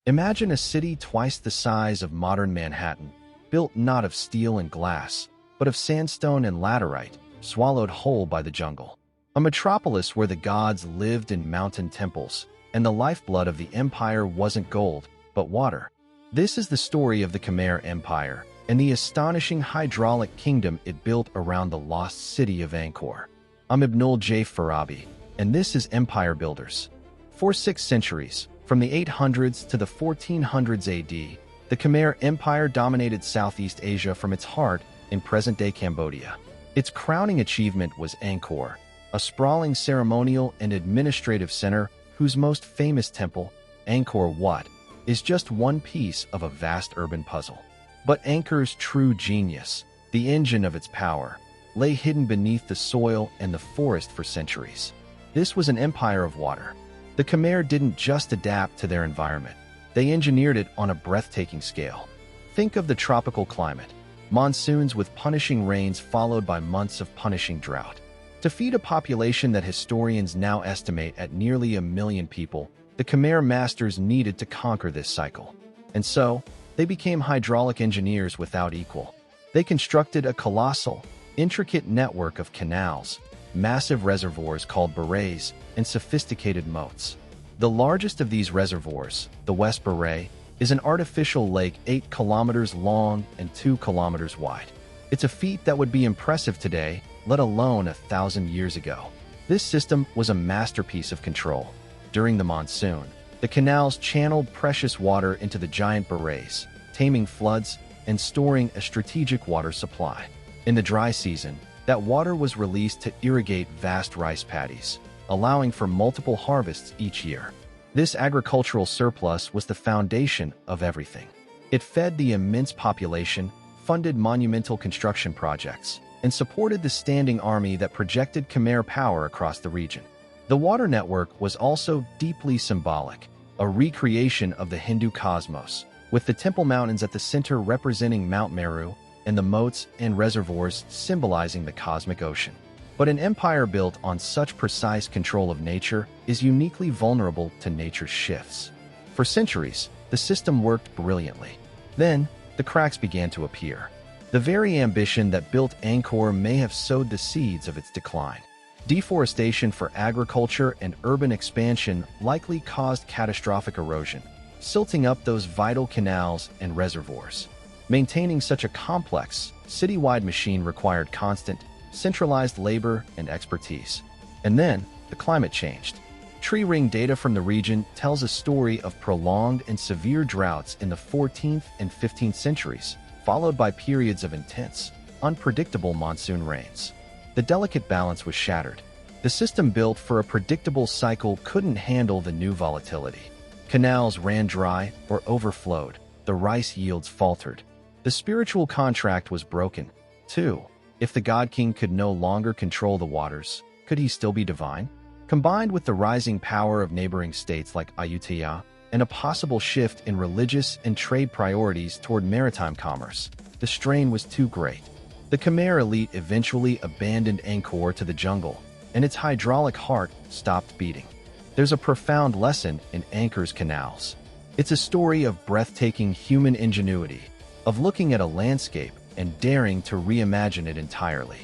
Imagine a city twice the size of modern Manhattan, built not of steel and glass, but of sandstone and laterite, swallowed whole by the jungle. A metropolis where the gods lived in mountain temples, and the lifeblood of the empire wasn't gold, but water. This is the story of the Khmer Empire and the astonishing hydraulic kingdom it built around the lost city of Angkor. I'm Ibnul Jaif Farabi, and this is Empire Builders. For 6 centuries, from the 800s to the 1400s AD, the Khmer Empire dominated Southeast Asia from its heart in present-day Cambodia. Its crowning achievement was Angkor, a sprawling ceremonial and administrative center whose most famous temple, Angkor Wat, is just one piece of a vast urban puzzle. But Angkor's true genius, the engine of its power, lay hidden beneath the soil and the forest for centuries. This was an empire of water. The Khmer didn't just adapt to their environment, they engineered it on a breathtaking scale. Think of the tropical climate, monsoons with punishing rains followed by months of punishing drought. To feed a population that historians now estimate at nearly 1 million people, the Khmer masters needed to conquer this cycle. And so, they became hydraulic engineers without equal. They constructed a colossal, intricate network of canals, massive reservoirs called barrays, and sophisticated moats. The largest of these reservoirs, the West Barray, is an artificial lake 8 kilometers long and 2 kilometers wide. It's a feat that would be impressive today, let alone 1,000 years ago. This system was a masterpiece of control. During the monsoon, the canals channeled precious water into the giant barrays, taming floods and storing a strategic water supply. In the dry season, that water was released to irrigate vast rice paddies, allowing for multiple harvests each year. This agricultural surplus was the foundation of everything. It fed the immense population, funded monumental construction projects, and supported the standing army that projected Khmer power across the region. The water network was also deeply symbolic, a recreation of the Hindu cosmos, with the Temple Mountains at the center representing Mount Meru, and the moats and reservoirs symbolizing the cosmic ocean. But an empire built on such precise control of nature is uniquely vulnerable to nature's shifts. For centuries, the system worked brilliantly. Then, the cracks began to appear. The very ambition that built Angkor may have sowed the seeds of its decline. Deforestation for agriculture and urban expansion likely caused catastrophic erosion, silting up those vital canals and reservoirs. Maintaining such a complex, citywide machine required constant, centralized labor and expertise. And then, the climate changed. Tree ring data from the region tells a story of prolonged and severe droughts in the 14th and 15th centuries, followed by periods of intense, unpredictable monsoon rains. The delicate balance was shattered. The system built for a predictable cycle couldn't handle the new volatility. Canals ran dry or overflowed. The rice yields faltered. The spiritual contract was broken, too. If the God King could no longer control the waters, could he still be divine? Combined with the rising power of neighboring states like Ayutthaya and a possible shift in religious and trade priorities toward maritime commerce, the strain was too great. The Khmer elite eventually abandoned Angkor to the jungle, and its hydraulic heart stopped beating. There's a profound lesson in Angkor's canals. It's a story of breathtaking human ingenuity, of looking at a landscape and daring to reimagine it entirely.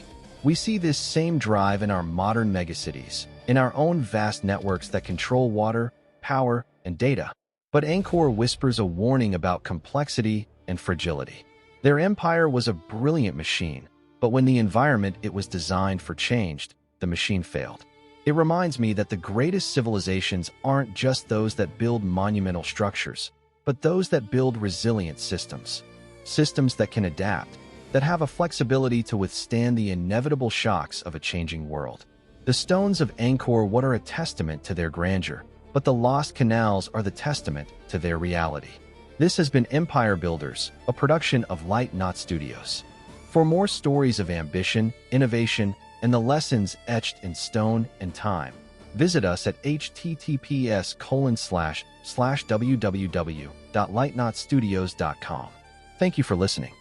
We see this same drive in our modern megacities, in our own vast networks that control water, power, and data. But Angkor whispers a warning about complexity and fragility. Their empire was a brilliant machine, but when the environment it was designed for changed, the machine failed. It reminds me that the greatest civilizations aren't just those that build monumental structures, but those that build resilient systems. Systems that can adapt, that have a flexibility to withstand the inevitable shocks of a changing world. The stones of Angkor Wat are a testament to their grandeur, but the lost canals are the testament to their reality. This has been Empire Builders, a production of Light Knot Studios. For more stories of ambition, innovation, and the lessons etched in stone and time, visit us at https://www.lightknotstudios.com. Thank you for listening.